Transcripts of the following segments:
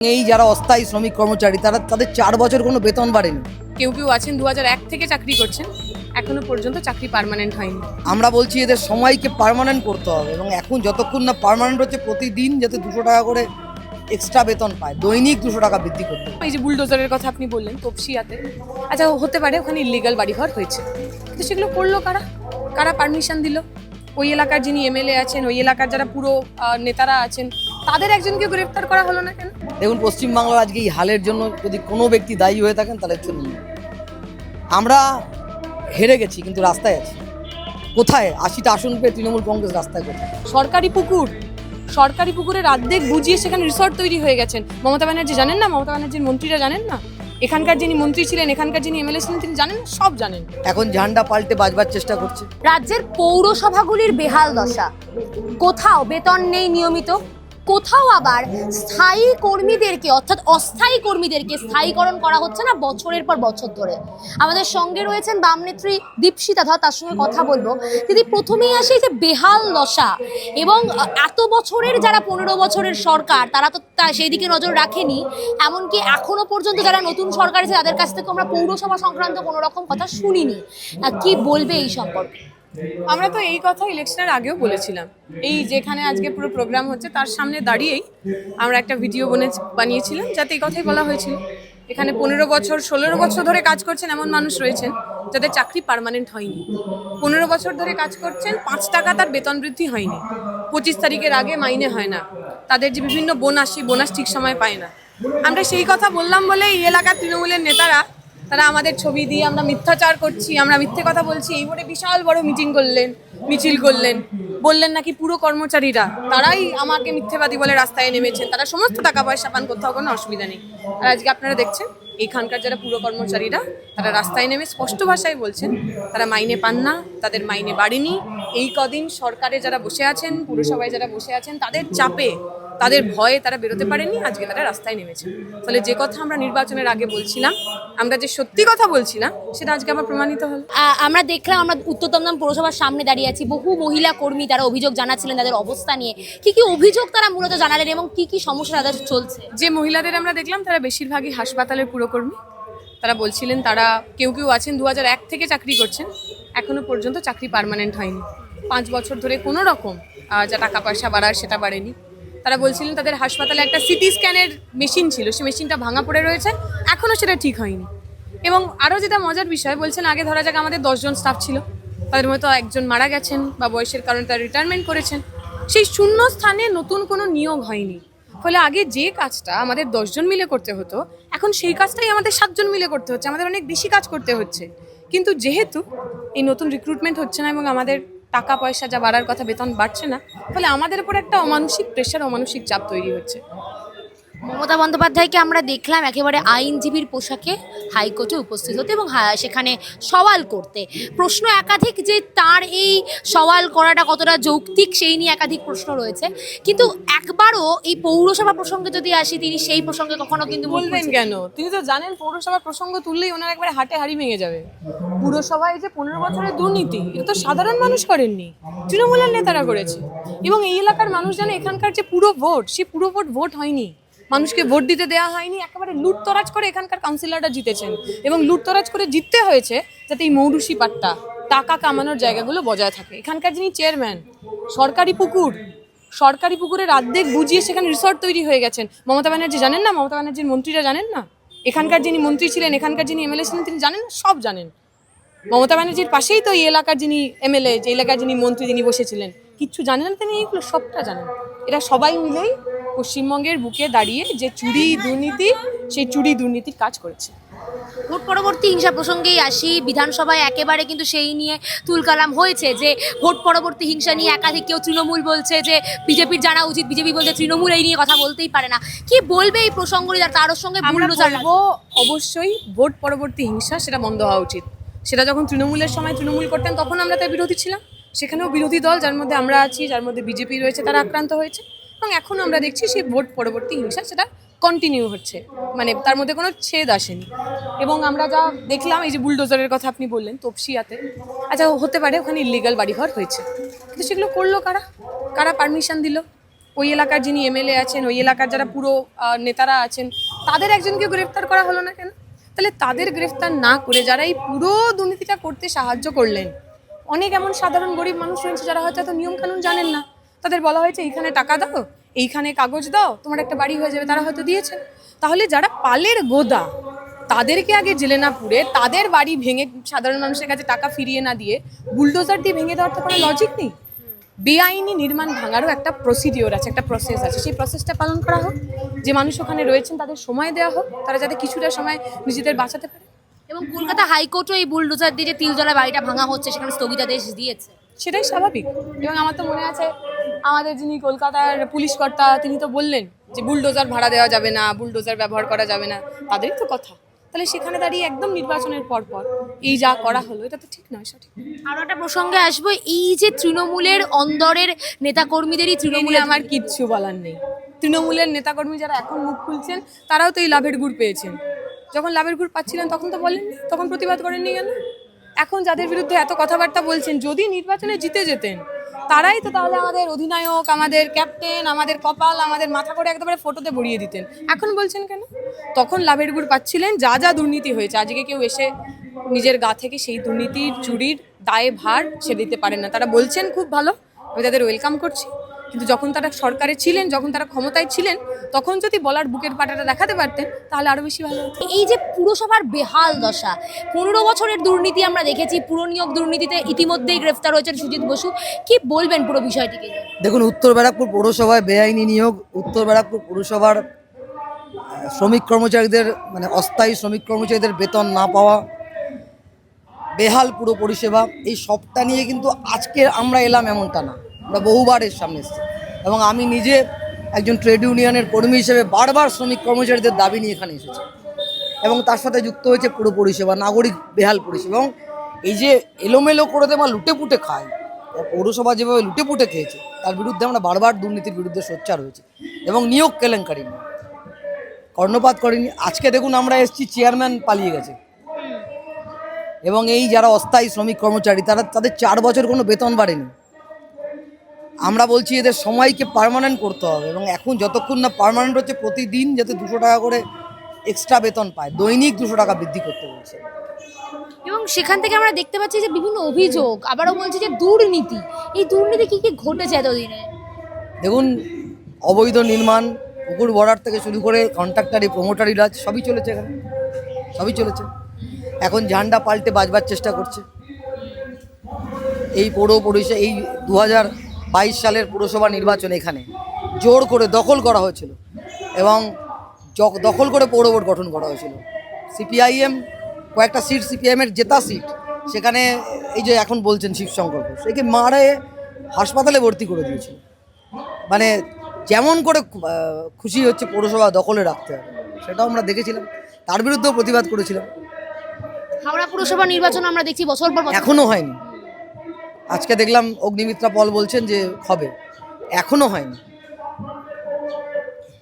এই যারা অস্থায়ী শ্রমিক কর্মচারী তাদের 4 বছর কোনো বেতন বাড়েনি। কেউ কেউ আছেন 2001 থেকে চাকরি করছেন, এখনো পর্যন্ত চাকরি পার্মানেন্ট হয়নি। আমরা বলছি এদের সময়কে পার্মানেন্ট করতে হবে এবং এখন যতক্ষণ না পার্মানেন্ট হচ্ছে প্রতিদিন যাতে 200 টাকা করে এক্সট্রা বেতন পায়, দৈনিক 200 টাকা বৃদ্ধি করতে হবে। এই যে বুলডোজারের কথা আপনি বললেন তপসিয়াতে, আচ্ছা হতে পারে ওখানে ইলিগাল বাড়িঘর হয়েছে, কিন্তু সেগুলো করলো কারা? কারা পারমিশন দিল? ওই এলাকার যিনি এমএলএ আছেন, ওই এলাকার যারা পুরো নেতারা আছেন, তাদের একজনকে গ্রেফতার করা হলো না কেন? দেখুন, পশ্চিমবাংলার আজকে এই হালের জন্য যদি কোনো ব্যক্তি দায়ী হয়ে থাকেন তাহলে চলুন। আমরা হেরে গেছি কিন্তু রাস্তায় আছি। কোথায় 80টা আসন পেয়ে তৃণমূল কংগ্রেস রাস্তায় কোথায়? সরকারি পুকুরের অর্ধেক বুঝিয়ে সেখানে রিসর্ট তৈরি হয়ে গেছেন। মমতা ব্যানার্জি জানেন না? মমতা ব্যানার্জির মন্ত্রীরা জানেন না? এখানকার যিনি মন্ত্রী ছিলেন, এখানকার যিনি এমএলএ ছিলেন, তিনি জানেন, সব জানেন। এখন ঝান্ডা পাল্টে বাজবার চেষ্টা করছে। রাজ্যের পৌরসভাগুলির বেহাল দশা, কোথাও বেতন নেই নিয়মিত, কোথাও আবার স্থায়ী কর্মীদেরকে অর্থাৎ অস্থায়ী কর্মীদেরকে স্থায়ীকরণ করা হচ্ছে না বছরের পর বছর ধরে। আমাদের সঙ্গে রয়েছেন বাম নেত্রী দীপশিতা ধর, তার সঙ্গে কথা বলবো। দিদি, প্রথমেই আসে যে বেহাল দশা, এবং এত বছরের যারা 15 বছরের সরকার তারা তো সেই দিকে নজর রাখেনি, এমনকি এখনো পর্যন্ত যারা নতুন সরকার আছে তাদের কাছ থেকে আমরা পৌরসভা সংক্রান্ত কোনো রকম কথা শুনিনি। কি বলবে এই সম্পর্কে? আমরা তো এই কথা ইলেকশনের আগেও বলেছিলাম। এই যেখানে আজকে পুরো প্রোগ্রাম হচ্ছে তার সামনে দাঁড়িয়েই আমরা একটা ভিডিও বানিয়েছিলাম, যাতে এই কথাই বলা হয়েছিল। এখানে 15 বছর 16 বছর ধরে কাজ করছেন এমন মানুষ রয়েছেন যাদের চাকরি পার্মানেন্ট হয়নি। 15 বছর ধরে কাজ করছেন, 5 টাকা তার বেতন বৃদ্ধি হয়নি, 25 তারিখের আগে মাইনে হয় না, তাদের যে বিভিন্ন বোনাস, সেই বোনাস ঠিক সময় পায় না। আমরা সেই কথা বললাম বলে এই এলাকার তৃণমূলের নেতারা তারা আমাদের ছবি দিয়ে আমরা মিথ্যাচার করছি, আমরা মিথ্যে কথা বলছি, এই বলে বিশাল বড় মিছিল করলেন, বললেন নাকি পুরো কর্মচারীরা তারাই আমাকে মিথ্যেবাদী বলে রাস্তায় নেমেছেন, তারা সমস্ত টাকা পয়সা পান, কোথাও কোনো অসুবিধা নেই। আর আজকে আপনারা দেখছেন এইখানকার যারা পুরো কর্মচারীরা তারা রাস্তায় নেমে স্পষ্ট ভাষায় বলছেন তারা মাইনে পান না, তাদের মাইনে বাড়েনি। এই কদিন সরকারে যারা বসে আছেন, পুরসভায় যারা বসে আছেন, তাদের চাপে, তাদের ভয়ে তারা বেরোতে পারেনি, আজকে তারা রাস্তায় নেমেছে। ফলে যে কথা আমরা নির্বাচনের আগে বলছিলাম, আমরা যে সত্যি কথা বলছিলাম, সেটা আজকে আবার প্রমাণিত হলো। আমরা দেখলাম, আমরা উত্তর দমদম পৌরসভার সামনে দাঁড়িয়ে আছি, বহু মহিলা কর্মী তারা অভিযোগ জানাচ্ছিলেন তাদের অবস্থা নিয়ে। কি কি অভিযোগ তারা মূলত জানালেন এবং কি কি সমস্যা তাদের চলছে? যে মহিলাদের আমরা দেখলাম তারা বেশিরভাগই হাসপাতালের পুরকর্মী। তারা বলছিলেন তারা কেউ আছেন 2001 থেকে চাকরি করছেন, এখনো পর্যন্ত চাকরি পার্মানেন্ট হয়নি। 5 বছর ধরে কোনো রকম যা টাকা পয়সা বাড়ার সেটা বাড়েনি। তারা বলছিলেন তাদের হাসপাতালে একটা সিটি স্ক্যানের মেশিন ছিল, সেই মেশিনটা ভাঙা পড়ে রয়েছে, এখনও সেটা ঠিক হয়নি। এবং আরও যেটা মজার বিষয়, বলছেন আগে ধরা যাক আমাদের 10 জন স্টাফ ছিল, তাদের মধ্যে একজন মারা গেছেন বা বয়সের কারণে তারা রিটায়ারমেন্ট করেছেন, সেই শূন্য স্থানে নতুন কোনো নিয়োগ হয়নি। ফলে আগে যে কাজটা আমাদের 10 জন মিলে করতে হতো, এখন সেই কাজটাই আমাদের 7 জন মিলে করতে হচ্ছে, আমাদের অনেক বেশি কাজ করতে হচ্ছে। কিন্তু যেহেতু এই নতুন রিক্রুটমেন্ট হচ্ছে না এবং আমাদের টাকা পয়সা যা বাড়ার কথা বেতন বাড়ছে না, ফলে আমাদের উপর একটা অমানসিক প্রেশার, অমানসিক চাপ তৈরি হচ্ছে। মমতা বন্দ্যোপাধ্যায়কে আমরা দেখলাম একেবারে আইনজীবীর পোশাকে হাইকোর্টে উপস্থিত হতে এবং সেখানে সওয়াল করতে। প্রশ্ন একাধিক যে তার এই সওয়াল করাটা কতটা যৌক্তিক সেই নিয়ে একাধিক প্রশ্ন রয়েছে, কিন্তু একবারও এই পৌরসভা প্রসঙ্গে যদি আসি, তিনি সেই প্রসঙ্গে কখনো কিন্তু বলবেন কেন? তিনি তো জানেন পৌরসভার প্রসঙ্গ তুললেই ওনার একবারে হাটে হাড়ি ভেঙে যাবে। পুরসভায় যে 15 বছরের দুর্নীতি, এটা তো সাধারণ মানুষ করেননি, তৃণমূলের নেতারা করেছে। এবং এই এলাকার মানুষ জানে এখানকার যে পুরো ভোট, সে পুরো ভোট হয়নি, মানুষকে ভোট দিতে দেওয়া হয়নি, একেবারে লুটতরাজ করে এখানকার কাউন্সিলররা জিতেছেন। এবং লুটতরাজ করে জিততে হয়েছে যাতে এই মৌরুসি পাট্টা, টাকা কামানোর জায়গাগুলো বজায় থাকে। এখানকার যিনি চেয়ারম্যান, সরকারি পুকুরের অর্ধেক বুঝিয়ে সেখানে রিসর্ট তৈরি হয়ে গেছেন। মমতা ব্যানার্জি জানেন না? মমতা ব্যানার্জির মন্ত্রীরা জানেন না? এখানকার যিনি মন্ত্রী ছিলেন, এখানকার যিনি এমএলএ ছিলেন, তিনি জানেন, সব জানেন। মমতা ব্যানার্জির পাশেই তো এই এলাকার যিনি এমএলএ, যে এলাকার যিনি মন্ত্রী, তিনি বসেছিলেন, কিচ্ছু জানেন না তিনি? এইগুলো সবটা জানেন। এরা সবাই মিলেই পশ্চিমবঙ্গের বুকে দাঁড়িয়ে যে চুরি দুর্নীতি, সেই চুরি দুর্নীতির কাজ করেছে। ভোট পরবর্তী হিংসা প্রসঙ্গেই আসি, বিধানসভায় একেবারে কিন্তু সেই নিয়ে তুলকালাম হয়েছে যে ভোট পরবর্তী হিংসা নিয়ে একাধিক কেউ তৃণমূল বলছে যে বিজেপির জানা উচিত, বিজেপি বলছে তৃণমূল এই নিয়ে কথা বলতেই পারে না। কি বলবে এই প্রসঙ্গটি? তার সঙ্গে আমরা বলবো অবশ্যই ভোট পরবর্তী হিংসা সেটা বন্ধ হওয়া উচিত। সেটা যখন তৃণমূলের সময় তৃণমূল করতেন তখন আমরা তার বিরোধী ছিলাম, সেখানেও বিরোধী দল যার মধ্যে আমরা আছি, যার মধ্যে বিজেপি রয়েছে, তারা আক্রান্ত হয়েছে। এবং এখন আমরা দেখছি সেই ভোট পরবর্তী হিংসা সেটা কন্টিনিউ হচ্ছে, মানে তার মধ্যে কোনো ছেদ আসেনি। এবং আমরা যা দেখলাম, এই যে বুলডোজারের কথা আপনি বললেন তপসিয়াতে, আচ্ছা হতে পারে ওখানে ইলিগাল বাড়িঘর হয়েছে, কিন্তু সেগুলো করলো কারা? কারা পারমিশন দিল? ওই এলাকার যিনি এমএলএ আছেন, ওই এলাকার যারা পুরো নেতারা আছেন, তাদের একজনকে গ্রেফতার করা হলো না কেন? তাহলে তাদের গ্রেফতার না করে যারা এই পুরো দুর্নীতিটা করতে সাহায্য করলেন, অনেক এমন সাধারণ গরিব মানুষ রয়েছে যারা হয়তো এত নিয়ম কানুন জানেন না, তাদের বলা হয়েছে এইখানে টাকা দাও, এইখানে কাগজ দাও, তোমার একটা বাড়ি হয়ে যাবে, তারা হয়তো দিয়েছেন। তাহলে যারা পালের গোদা, তাদেরকে আগে জেলে না পুড়ে তাদের বাড়ি ভেঙে সাধারণ মানুষের কাছে টাকা ফিরিয়ে না দিয়ে বুলডোজার দিয়ে ভেঙে দেওয়ার তো কোনো লজিক নেই। বেআইনি নির্মাণ ভাঙারও একটা প্রসিডিওর আছে, একটা প্রসেস আছে, সেই প্রসেসটা পালন করা হোক। যে মানুষ ওখানে রয়েছেন তাদের সময় দেওয়া হোক, তারা যাতে কিছুটা সময় নিজেদের বাঁচাতে পারে। এবং কলকাতা হাইকোর্টও এই বুলডোজার দিয়ে যে তিলজলা বাড়িটা ভাঙা হচ্ছে সেখানে স্থগিতাদেশ দিয়েছে। সেটাই স্বাভাবিক। এবং আমার তো মনে আছে আমাদের যিনি কলকাতার পুলিশ কর্তা, তিনি তো বললেন যে বুলডোজার ভাড়া দেওয়া যাবে না, বুলডোজার ব্যবহার করা যাবে না, তাদেরই তো কথা। তাহলে সেখানে দাঁড়িয়ে একদম নির্বাচনের পর এই যা করা হলো, এটা তো ঠিক নয়, সঠিক নয়। আরো একটা প্রসঙ্গে আসবো, এই যে তৃণমূলের অন্দরের নেতাকর্মীদেরই তৃণমূলে আমার কিচ্ছু বলার নেই। তৃণমূলের নেতাকর্মী যারা এখন মুখ খুলছেন তারাও তো এই লাভের গুড় পেয়েছেন। যখন লাভের গুড় পাচ্ছিলেন তখন তো বলেননি, তখন প্রতিবাদ করেননি কেন? এখন যাদের বিরুদ্ধে এত কথাবার্তা বলছেন, যদি নির্বাচনে জিতে যেতেন তারাই তো তাহলে আমাদের অধিনায়ক, আমাদের ক্যাপ্টেন, আমাদের কপাল, আমাদের মাথা করে একেবারে ফটোতে ভরিয়ে দিতেন। এখন বলছেন কেন? তখন লাভের গুড় পাচ্ছিলেন, যা যা দুর্নীতি হয়েছে আজকে কেউ এসে নিজের গা থেকে সেই দুর্নীতির চুরির দায়ে ভার ছেড়ে দিতে পারেন না। তারা বলছেন খুব ভালো, আমি তাদের ওয়েলকাম করছি, কিন্তু যখন তারা সরকারে ছিলেন, যখন তারা ক্ষমতায় ছিলেন, তখন যদি বলার বুকের পাটাটা দেখাতে পারতেন তাহলে আরো বেশি ভালো হতো। এই যে পুরসভার বেহাল দশা, 15 বছরের দুর্নীতি আমরা দেখেছি, পুর নিয়োগ দুর্নীতিতে ইতিমধ্যেই গ্রেফতার হয়েছেন সুজিত বসু, কি বলবেন পুরো বিষয়টিকে? দেখুন, উত্তর ব্যারাকপুর পৌরসভায় বেআইনি নিয়োগ, উত্তর ব্যারাকপুর পৌরসভার শ্রমিক কর্মচারীদের মানে অস্থায়ী শ্রমিক কর্মচারীদের বেতন না পাওয়া, বেহাল পুরো পরিষেবা, এই সবটা নিয়ে কিন্তু আজকে আমরা এলাম এমনটা না, আমরা বহুবার এর সামনে এসেছি। এবং আমি নিজে একজন ট্রেড ইউনিয়নের কর্মী হিসেবে বারবার শ্রমিক কর্মচারীদের দাবি নিয়ে এখানে এসেছি, এবং তার সাথে যুক্ত হয়েছে পুরো পরিষেবা, নাগরিক বেহাল পরিষেবা। এবং এই যে এলোমেলো করে দেওয়া লুটে পুটে খায়, পৌরসভা যেভাবে লুটে পুটে খেয়েছে, তার বিরুদ্ধে আমরা বারবার দুর্নীতির বিরুদ্ধে সোচ্চার হয়েছে এবং নিয়োগ কেলেঙ্কারি নিয়ে কর্ণপাত করেনি। আজকে দেখুন আমরা এসেছি, চেয়ারম্যান পালিয়ে গেছে, এবং এই যারা অস্থায়ী শ্রমিক কর্মচারী তাদের 4 বছর কোনো বেতন বাড়েনি। আমরা বলছি এদের সময়কে পার্মানেন্ট করতে হবে, এবং এখন যতক্ষণ না পার্মানেন্ট হচ্ছে প্রতিদিন যাতে 200 টাকা করে এক্সট্রা বেতন পায়, দৈনিক 200 টাকা বৃদ্ধি করতে বলছে। এবং সেখান থেকে আমরা দেখতে পাচ্ছি যে বিভিন্ন অভিযোগ, আবারও বলছি যে দুর্নীতি, এই দুর্নীতি কি কি ঘটেছে এতদিনে? দেখুন, অবৈধ নির্মাণ, পুকুর ভরাট থেকে শুরু করে কন্ট্রাক্টারি, প্রমোটারি রাজ সবই চলেছে এখানে, সবই চলেছে। এখন ঝান্ডা পাল্টে বাজবার চেষ্টা করছে। এই পৌরসভা, এই 2022 সালের পুরসভা নির্বাচনে এখানে জোর করে দখল করা হয়েছিল, এবং দখল করে পৌর বোর্ড গঠন করা হয়েছিল। সিপিআইএম কয়েকটা সিট, সিপিআইএমের জেতা সিট, সেখানে এই যে এখন বলছেন শিবশঙ্কর ঘোষ, একে মারে হাসপাতালে ভর্তি করে দিয়েছিল। মানে যেমন করে খুশি হচ্ছে পৌরসভা দখলে রাখতে হবে, সেটাও আমরা দেখেছিলাম, তার বিরুদ্ধেও প্রতিবাদ করেছিলাম। হাওড়া পুরসভা নির্বাচন আমরা দেখছি বছর পর বছর এখনো হয়নি। আজকে দেখলাম অগ্নিমিত্রা পল বলছেন যে হবে, এখনো হয়নি।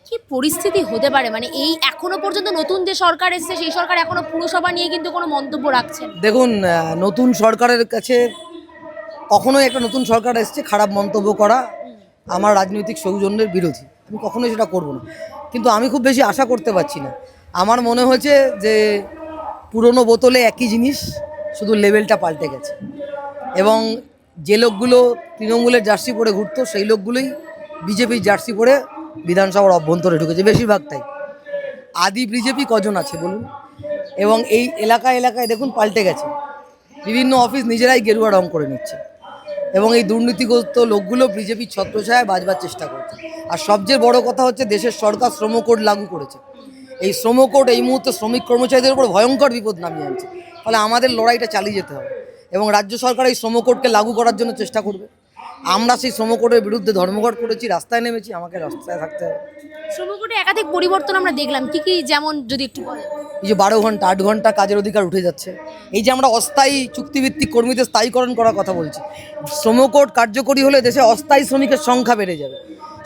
কি পরিস্থিতি হতে পারে, মানে এই এখনো পর্যন্ত নতুন যে সরকার এসেছে সেই সরকার এখনো পুরসভা নিয়ে কিন্তু কোনো মন্তব্য রাখছেন? দেখুন, নতুন সরকারের কাছে কখনোই একটা নতুন সরকার এসছে খারাপ মন্তব্য করা আমার রাজনৈতিক সৌজন্যের বিরোধী, আমি কখনোই সেটা করব না। কিন্তু আমি খুব বেশি আশা করতে পারছি না। আমার মনে হয়েছে যে পুরনো বোতলে একই জিনিস, শুধু লেভেলটা পাল্টে গেছে, এবং যে লোকগুলো তৃণমূলের জার্সি পরে ঘুরতো সেই লোকগুলোই বিজেপির জার্সি পরে বিধানসভার অভ্যন্তরে ঢুকেছে, বেশিরভাগটাই। আদি বিজেপি কজন আছে বলুন? এবং এই এলাকায় দেখুন পাল্টে গেছে, বিভিন্ন অফিস নিজেরাই গেরুয়া রং করে নিচ্ছে, এবং এই দুর্নীতিগ্রস্ত লোকগুলো বিজেপির ছত্রছায়ায় বাজবার চেষ্টা করছে। আর সবচেয়ে বড় কথা হচ্ছে, দেশের সরকার শ্রম কোড লাগু করেছে। এই শ্রম কোড এই মুহূর্তে শ্রমিক কর্মচারীদের উপর ভয়ঙ্কর বিপদ নামিয়ে আনছে। ফলে আমাদের লড়াইটা চালিয়ে যেতে হবে, এবং রাজ্য সরকার এই শ্রম কোডকে লাগু করার জন্য চেষ্টা করবে। আমরা সেই শ্রম কোডের বিরুদ্ধে ধর্মঘট করেছি, রাস্তায় নেমেছি, আমাকে রাস্তায় থাকতে হবে। শ্রম কোডে একাধিক পরিবর্তন আমরা দেখলাম, কি কি, যেমন যদি একটু বলেন। এই যে 12 ঘন্টা 8 ঘন্টা কাজের অধিকার উঠে যাচ্ছে, এই যে আমরা অস্থায়ী চুক্তিভিত্তিক কর্মীদের স্থায়ীকরণ করার কথা বলছি, শ্রম কোড কার্যকরী হলে দেশে অস্থায়ী শ্রমিকের সংখ্যা বেড়ে যাবে।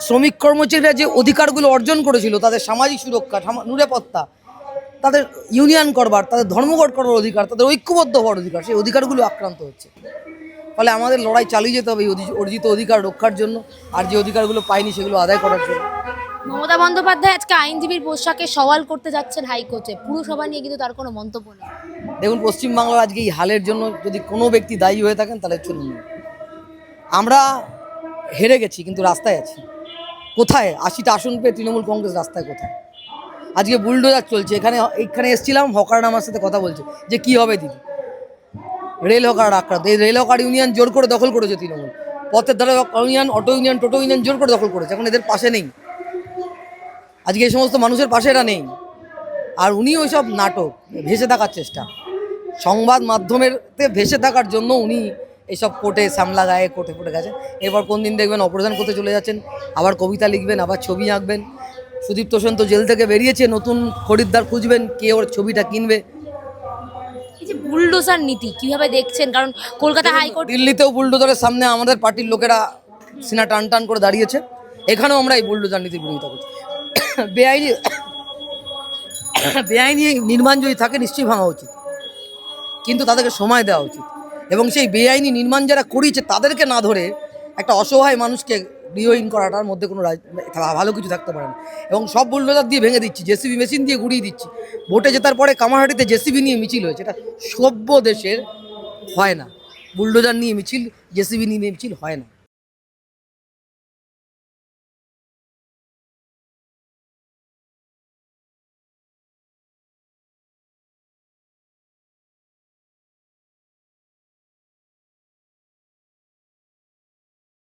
শ্রমিক কর্মচারীরা যে অধিকারগুলো অর্জন করেছিল, তাদের সামাজিক সুরক্ষা, নিরাপত্তা, তাদের ইউনিয়ন করবার, তাদের ধর্মঘট করবার অধিকার, তাদের ঐক্যবদ্ধ হওয়ার অধিকার, সেই অধিকারগুলো আক্রান্ত হচ্ছে। ফলে আমাদের লড়াই চালিয়ে যেতে হবে এই অর্জিত অধিকার রক্ষার জন্য, আর যে অধিকারগুলো পাইনি সেগুলো আদায় করার জন্য। মমতা বন্দ্যোপাধ্যায় আজকে আইনজীবীর পোশাকে সওয়াল করতে যাচ্ছেন হাইকোর্টে, পুরসভা নিয়ে কিন্তু তার কোনো মন্তব্য নেই। দেখুন, পশ্চিমবাংলার আজকে এই হালের জন্য যদি কোনো ব্যক্তি দায়ী হয়ে থাকেন তাহলে চলুন, আমরা হেরে গেছি কিন্তু রাস্তায় আছি। কোথায় 80টা আসন পেয়ে তৃণমূল কংগ্রেস রাস্তায় কোথায়? আজকে বুলডোজার চলছে, এখানে এসেছিলাম, হকাররা আমার সাথে কথা বলছে যে কি হবে দিদি, রেল হকার আক্রান্ত। এই রেল হকার ইউনিয়ন জোর করে দখল করেছে তৃণমূল, পথের ধারে ইউনিয়ন, অটো ইউনিয়ন, টোটো ইউনিয়ন জোর করে দখল করেছে, এখন এদের পাশে নেই। আজকে এই সমস্ত মানুষের পাশে এরা নেই, আর উনি ওই সব নাটক ভেসে থাকার চেষ্টা, সংবাদ মাধ্যমেরতে ভেসে থাকার জন্য উনি এইসব কোর্টে সামলা গায়ে কোর্টে পড়ে গেছেন। এরপর কোন দিন দেখবেন অপারেশন করতে চলে যাচ্ছেন, আবার কবিতা লিখবেন, আবার ছবি আঁকবেন। সুদীপ্ত সেন তো জেল থেকে বেরিয়েছে, নতুন খরিদ্দার খুঁজবেন, কে ওর ছবিটা কিনবে। এই যে বুলডোজার নীতি কিভাবে দেখছেন? কারণ কলকাতা হাইকোর্ট, দিল্লিতেও বুলডোজারের সামনে আমাদের পার্টির লোকেরা সিনা টান টান করে দাঁড়িয়েছে, এখানেও আমরা এই বুলডোজার নীতির বিরোধিতা করছি। বেআইনি নির্মাণ যদি থাকে নিশ্চয়ই ভাঙা উচিত, কিন্তু তাদেরকে সময় দেওয়া উচিত, এবং সেই বেআইনি নির্মাণ যারা করিয়েছে তাদেরকে না ধরে একটা অসহায় মানুষকে গৃহহীন করাটার মধ্যে কোনো ভালো কিছু থাকতে পারে না। এবং সব বুলডোজার দিয়ে ভেঙে দিচ্ছি, জেসিবি মেশিন দিয়ে গুড়িয়ে দিচ্ছি। ভোটে জেতার পরে কামারহাটিতে জেসিবি নিয়ে মিছিল হয়েছে, এটা সভ্য দেশের হয় না। বুলডোজার নিয়ে মিছিল, জেসিবি নিয়ে মিছিল হয় না।